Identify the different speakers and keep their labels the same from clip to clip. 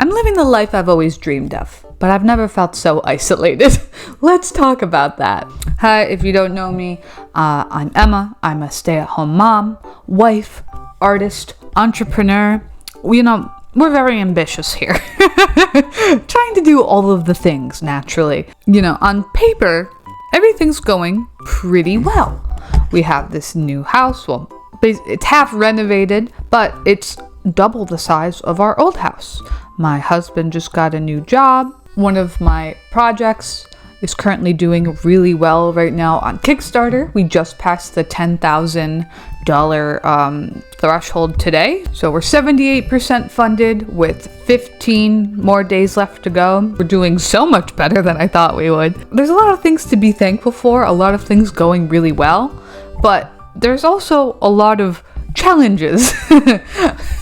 Speaker 1: I'm living the life I've always dreamed of, but I've never felt so isolated. Let's talk about that. Hi, if you don't know me, I'm Emma. I'm a stay-at-home mom, wife, artist, entrepreneur. We're very ambitious here. Trying to do all of the things naturally. On paper, everything's going pretty well. We have this new house. Well, it's half renovated, but it's double the size of our old house. My husband just got a new job. One of my projects is currently doing really well right now on Kickstarter. We just passed the $10,000 threshold today. So we're 78% funded with 15 more days left to go. We're doing so much better than I thought we would. There's a lot of things to be thankful for, a lot of things going really well, but there's also a lot of challenges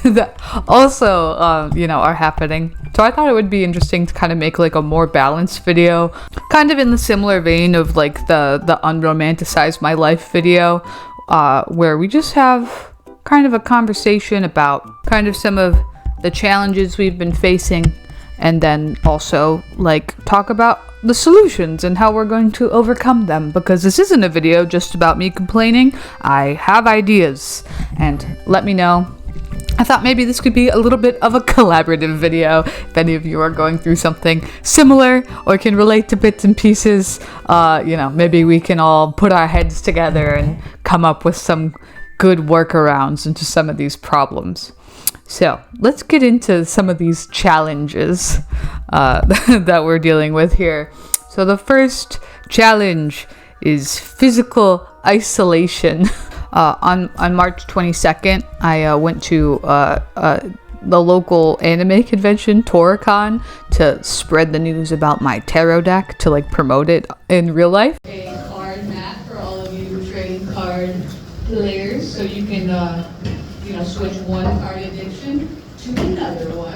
Speaker 1: that also, are happening. So I thought it would be interesting to kind of make like a more balanced video, kind of in the similar vein of like the unromanticize my life video, where we just have kind of a conversation about kind of some of the challenges we've been facing, and then also like talk about the solutions and how we're going to overcome them, because this isn't a video just about me complaining. I have ideas, and let me know. I thought maybe this could be a little bit of a collaborative video. If any of you are going through something similar or can relate to bits and pieces, maybe we can all put our heads together and come up with some good workarounds into some of these problems. So let's get into some of these challenges that we're dealing with here. So the first challenge is physical isolation. On March 22nd, I went to the local anime convention, Toricon, to spread the news about my tarot deck, to like promote it in real life. A card mat for all of you trading card players, so you can switch one card addiction to another one.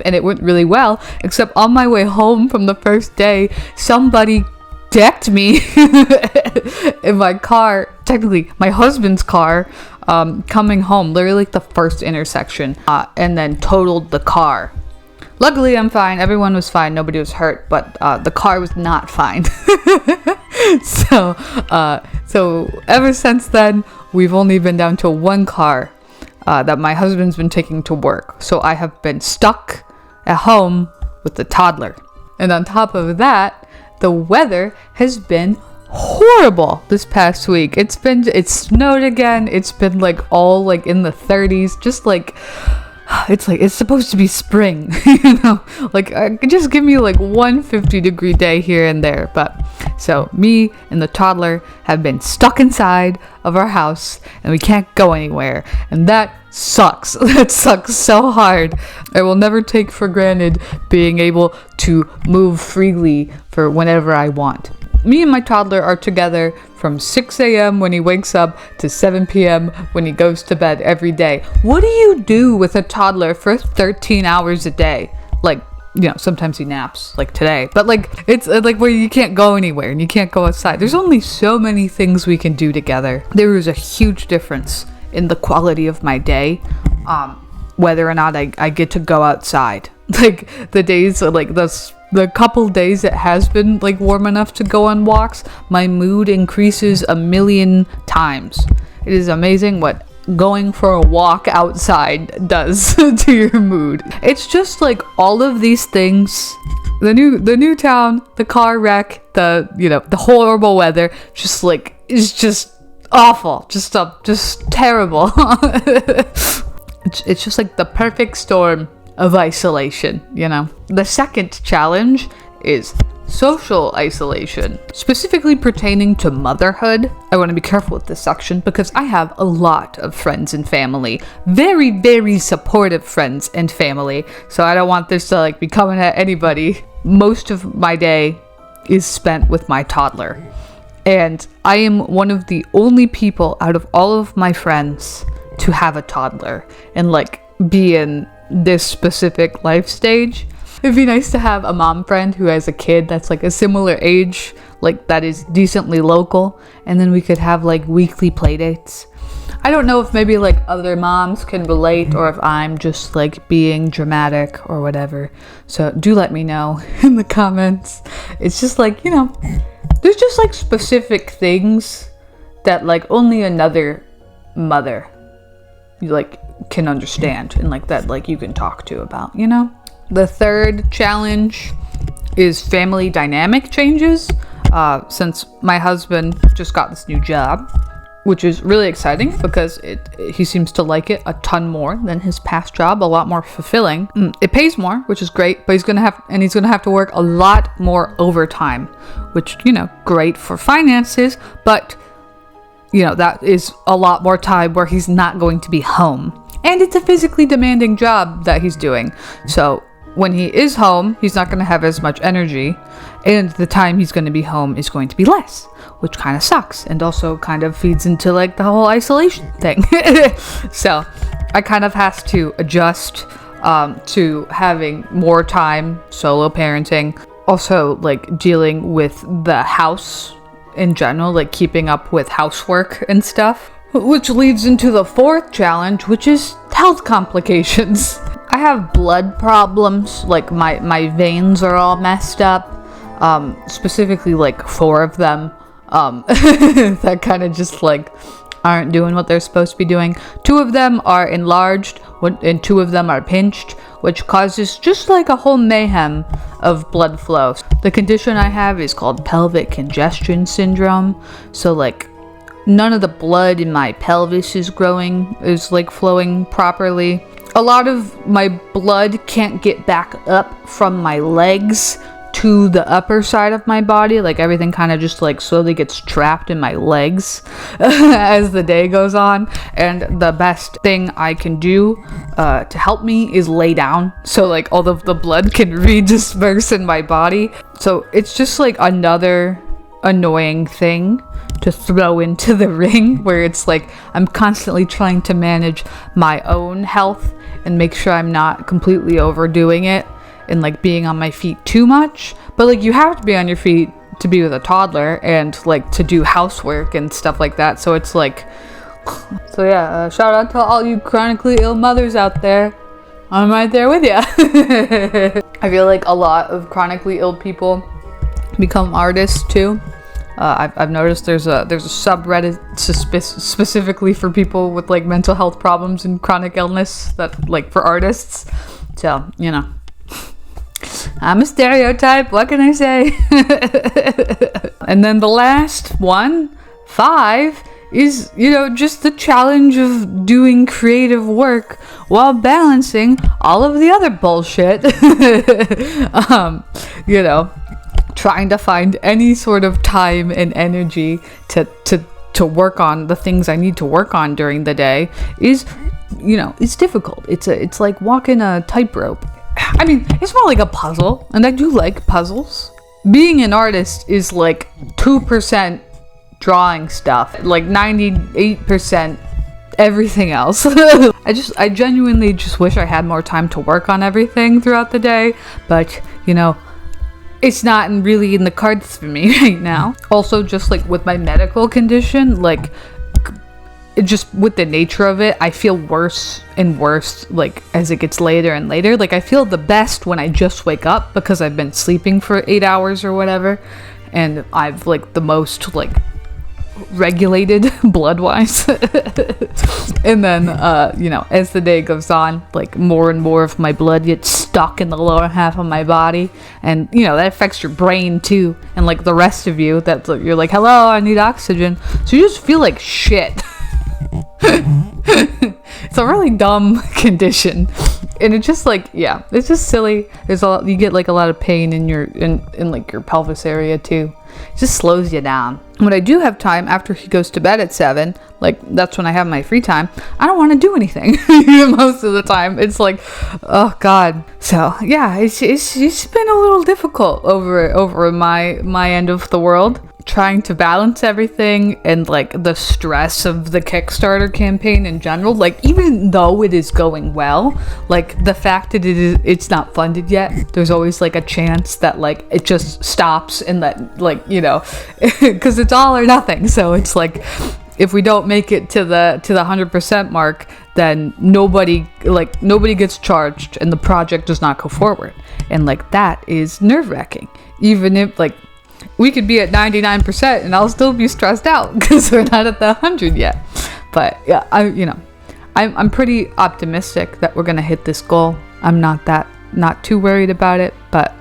Speaker 1: And it went really well, except on my way home from the first day, somebody decked me in my car, technically my husband's car, coming home, literally like the first intersection, and then totaled the car. Luckily, I'm fine. Everyone was fine. Nobody was hurt, but the car was not fine. So ever since then, we've only been down to one car that my husband's been taking to work. So I have been stuck at home with the toddler. And on top of that, the weather has been horrible this past week. It snowed again. It's been like all like in the 30s, just like it's supposed to be spring, just give me like 150-degree day here and there. But so me and the toddler have been stuck inside of our house and we can't go anywhere, and that sucks. That sucks so hard. I will never take for granted being able to move freely for whenever I want. Me and my toddler are together from 6 a.m. when he wakes up to 7 p.m. when he goes to bed every day. What do you do with a toddler for 13 hours a day? Sometimes he naps, like today. But it's like where you can't go anywhere and you can't go outside. There's only so many things we can do together. There is a huge difference in the quality of my day, whether or not I get to go outside. Like the days, the couple days it has been like warm enough to go on walks, my mood increases 1,000,000 times. It is amazing what going for a walk outside does to your mood. It's just like all of these things, the new town, the car wreck, the horrible weather, just like is just awful, just terrible. It's just like the perfect storm of isolation. The second challenge is social isolation, specifically pertaining to motherhood. I want to be careful with this section because I have a lot of friends and family, very, very supportive friends and family, so I don't want this to be coming at anybody. Most of my day is spent with my toddler, and I am one of the only people out of all of my friends to have a toddler and be in this specific life stage. It'd be nice to have a mom friend who has a kid that's a similar age, that is decently local, and then we could have weekly play dates. I don't know if maybe like other moms can relate or if I'm just like being dramatic or whatever. So do let me know in the comments. It's just like, there's just like specific things that like only another mother like can understand and like that like you can talk to about. The third challenge is family dynamic changes. Since my husband just got this new job, which is really exciting because he seems to like it a ton more than his past job, a lot more fulfilling. It pays more, which is great, but he's gonna have to work a lot more overtime, which great for finances, but that is a lot more time where he's not going to be home, and it's a physically demanding job that he's doing. So when he is home, he's not going to have as much energy, and the time he's going to be home is going to be less, which kind of sucks and also kind of feeds into like the whole isolation thing. So I kind of has to adjust to having more time solo parenting, also like dealing with the house in general, like keeping up with housework and stuff, which leads into the fourth challenge, which is health complications. I have blood problems, like my veins are all messed up, specifically like 4 of them, that kind of just like aren't doing what they're supposed to be doing. 2 of them are enlarged and 2 of them are pinched, which causes just like a whole mayhem of blood flow. The condition I have is called pelvic congestion syndrome, so like none of the blood in my pelvis is like flowing properly. A lot of my blood can't get back up from my legs to the upper side of my body. Like everything kind of just like slowly gets trapped in my legs as the day goes on. And the best thing I can do to help me is lay down, so like all of the blood can redisperse in my body. So it's just like another annoying thing to throw into the ring, where it's like I'm constantly trying to manage my own health and make sure I'm not completely overdoing it and like being on my feet too much. But like you have to be on your feet to be with a toddler and like to do housework and stuff like that. So it's like, so yeah, shout out to all you chronically ill mothers out there. I'm right there with you. I feel like a lot of chronically ill people become artists too. I've noticed there's a subreddit specifically for people with like mental health problems and chronic illness, that like for artists. So I'm a stereotype, what can I say? And then the last one, 5, is just the challenge of doing creative work while balancing all of the other bullshit. Trying to find any sort of time and energy to work on the things I need to work on during the day is it's difficult. It's like walking a tightrope. I mean, it's more like a puzzle, and I do like puzzles. Being an artist is like 2% drawing stuff, like 98% everything else. I genuinely just wish I had more time to work on everything throughout the day, but it's not really in the cards for me right now. Also, just like with my medical condition, like just with the nature of it, I feel worse and worse like as it gets later and later. Like I feel the best when I just wake up because I've been sleeping for 8 hours or whatever, and I've like the most like regulated blood wise. And then as the day goes on, like more and more of my blood gets stuck in the lower half of my body, and that affects your brain too, and like the rest of you, that you're like, hello, I need oxygen, so you just feel like shit. It's a really dumb condition, and it's just like, yeah, it's just silly. You get like a lot of pain in like your pelvis area too. It just slows you down. When I do have time after he goes to bed at 7, like that's when I have my free time, I don't want to do anything. Most of the time it's like, oh god. So yeah, it's been a little difficult over my end of the world, trying to balance everything and like the stress of the Kickstarter campaign in general. Like even though it is going well, like the fact that it's not funded yet, there's always like a chance that like it just stops, and that like because it's all or nothing. So it's like if we don't make it to the 100% mark, then nobody gets charged and the project does not go forward. And like that is nerve-wracking. Even if like we could be at 99% and I'll still be stressed out because we're not at the 100 yet. But yeah, I'm pretty optimistic that we're gonna hit this goal. I'm not too worried about it, but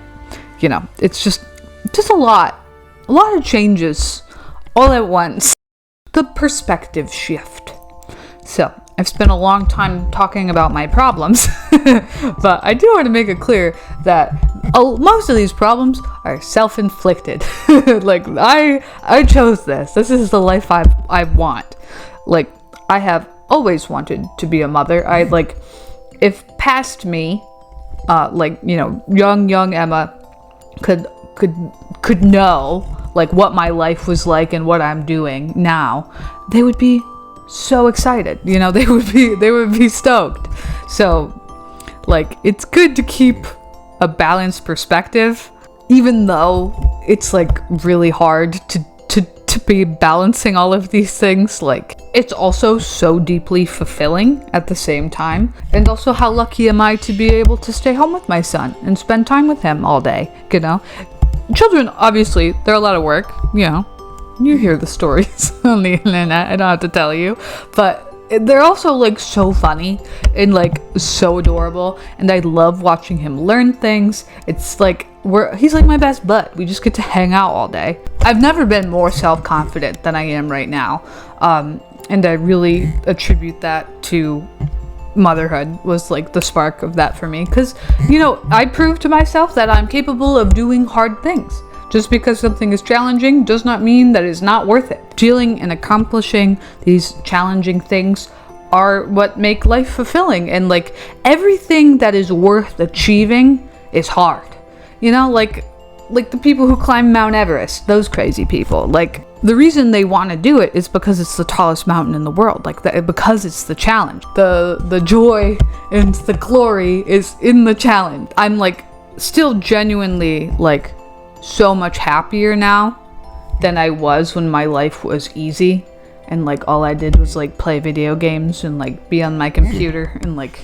Speaker 1: it's just a lot of changes all at once. The perspective shift. So I've spent a long time talking about my problems, but I do want to make it clear that most of these problems are self-inflicted. Like I chose this. This is the life I want. Like I have always wanted to be a mother. If past me, young Emma could know like what my life was like and what I'm doing now, they would be so excited. They would be stoked. So like it's good to keep a balanced perspective, even though it's like really hard to be balancing all of these things. Like it's also so deeply fulfilling at the same time. And also, how lucky am I to be able to stay home with my son and spend time with him all day. Children, obviously, they're a lot of work. You hear the stories on the internet, I don't have to tell you, but they're also like so funny and like so adorable, and I love watching him learn things. It's like he's like my best bud. We just get to hang out all day. I've never been more self-confident than I am right now, and I really attribute that to motherhood. Was like the spark of that for me, because I proved to myself that I'm capable of doing hard things. Just because something is challenging does not mean that it's not worth it. Dealing and accomplishing these challenging things are what make life fulfilling, and like everything that is worth achieving is hard. Like the people who climb Mount Everest, those crazy people. Like the reason they want to do it is because it's the tallest mountain in the world. Because it's the challenge. The joy and the glory is in the challenge. I'm like still genuinely like so much happier now than I was when my life was easy and like all I did was like play video games and like be on my computer and like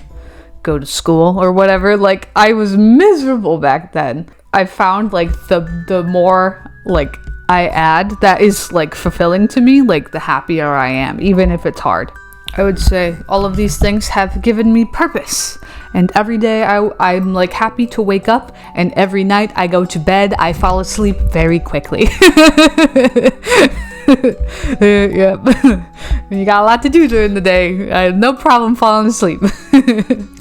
Speaker 1: go to school or whatever. Like I was miserable back then. I found like the more like I add that is like fulfilling to me, like the happier I am, even if it's hard. I would say all of these things have given me purpose, and every day I'm like happy to wake up, and every night I go to bed, I fall asleep very quickly. Yep. You got a lot to do during the day. I have no problem falling asleep.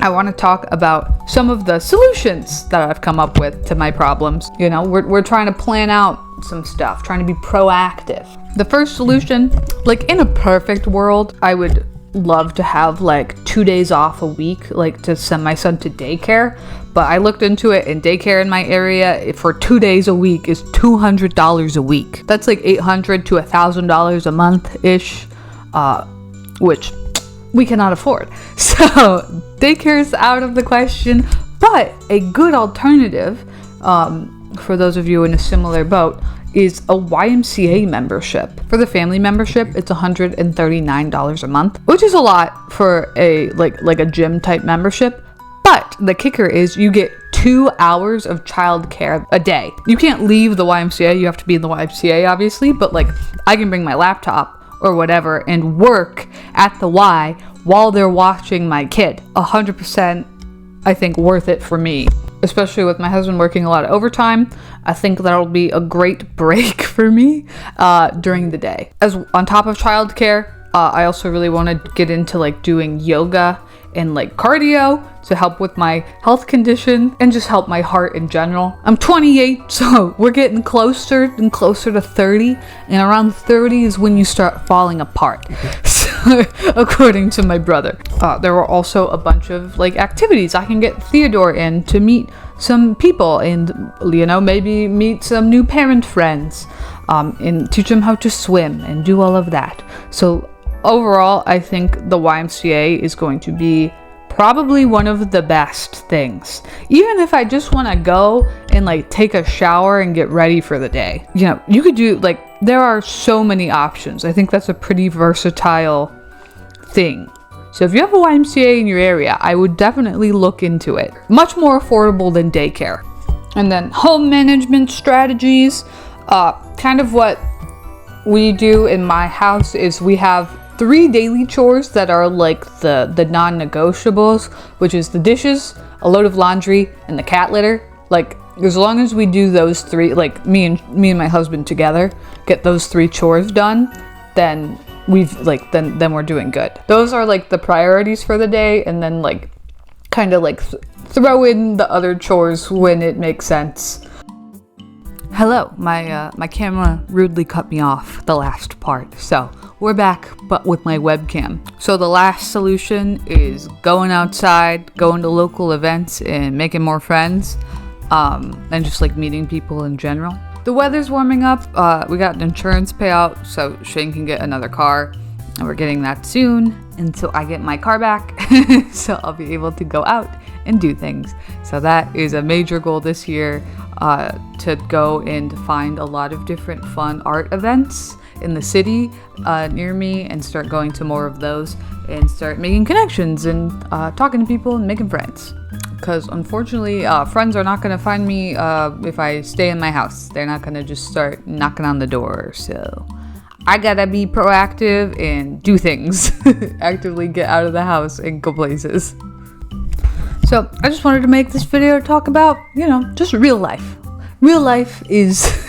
Speaker 1: I want to talk about some of the solutions that I've come up with to my problems. We're trying to plan out some stuff, trying to be proactive. The first solution, like in a perfect world, I would love to have like 2 days off a week, like to send my son to daycare. But I looked into it, and daycare in my area for 2 days a week is $200 a week. That's like $800 to $1,000 a month ish, which we cannot afford. So daycare is out of the question. But a good alternative, for those of you in a similar boat, is a YMCA membership. For the family membership, it's $139 a month, which is a lot for a like a gym type membership. But the kicker is you get 2 hours of childcare a day. You can't leave the YMCA. You have to be in the YMCA, obviously, but like I can bring my laptop or whatever and work at the Y while they're watching my kid. 100%, I think, worth it for me. Especially with my husband working a lot of overtime, I think that'll be a great break for me during the day. As on top of childcare, I also really want to get into like doing yoga and like cardio to help with my health condition and just help my heart in general. I'm 28, so we're getting closer and closer to 30, and around 30 is when you start falling apart. So, according to my brother. There were also a bunch of like activities I can get Theodore in to meet some people and maybe meet some new parent friends, and teach him how to swim and do all of that. So overall, I think the YMCA is going to be probably one of the best things. Even if I just want to go and like take a shower and get ready for the day. You could do like there are so many options. I think that's a pretty versatile thing. So if you have a YMCA in your area, I would definitely look into it. Much more affordable than daycare. And then home management strategies. Kind of what we do in my house is we have 3 daily chores that are like the non-negotiables, which is the dishes, a load of laundry, and the cat litter. Like, as long as we do those 3, like me and my husband together, get those 3 chores done, then then we're doing good. Those are like the priorities for the day, and then like kind of like throw in the other chores when it makes sense. Hello, my camera rudely cut me off the last part, so we're back, but with my webcam. So the last solution is going outside, going to local events, and making more friends, and just like meeting people in general. The weather's warming up. We got an insurance payout, so Shane can get another car, and we're getting that soon until I get my car back. So I'll be able to go out and do things. So that is a major goal this year, to go and find a lot of different fun art events in the city near me, and start going to more of those, and start making connections and talking to people and making friends. Because unfortunately, friends are not going to find me if I stay in my house. They're not going to just start knocking on the door. So I gotta be proactive and do things. Actively get out of the house and go places. So I just wanted to make this video to talk about, just real life. Real life is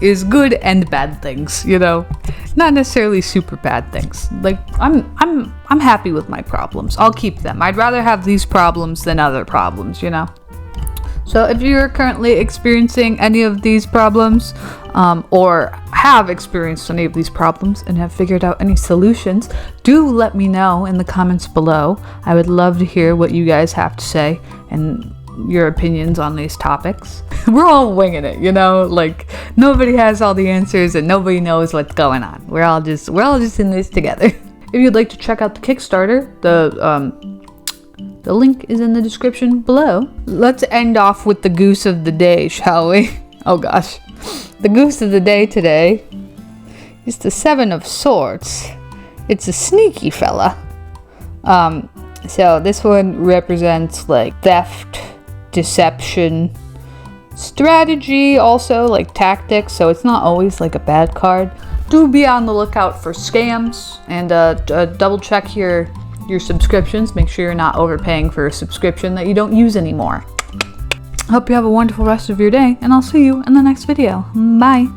Speaker 1: is good and bad things, not necessarily super bad things. Like I'm happy with my problems. I'll keep them. I'd rather have these problems than other problems, So if you're currently experiencing any of these problems, or have experienced any of these problems and have figured out any solutions, do let me know in the comments below. I would love to hear what you guys have to say and your opinions on these topics. We're all winging it, like nobody has all the answers and nobody knows what's going on. We're all just in this together. If you'd like to check out the Kickstarter, the link is in the description below. Let's end off with the goose of the day, shall we? Oh gosh. The goose of the day today is the 7 of Swords. It's a sneaky fella. So this one represents like theft, deception, strategy, also like tactics, so it's not always like a bad card. Do be on the lookout for scams, and double check your subscriptions. Make sure you're not overpaying for a subscription that you don't use anymore. Hope you have a wonderful rest of your day, and I'll see you in the next video. Bye!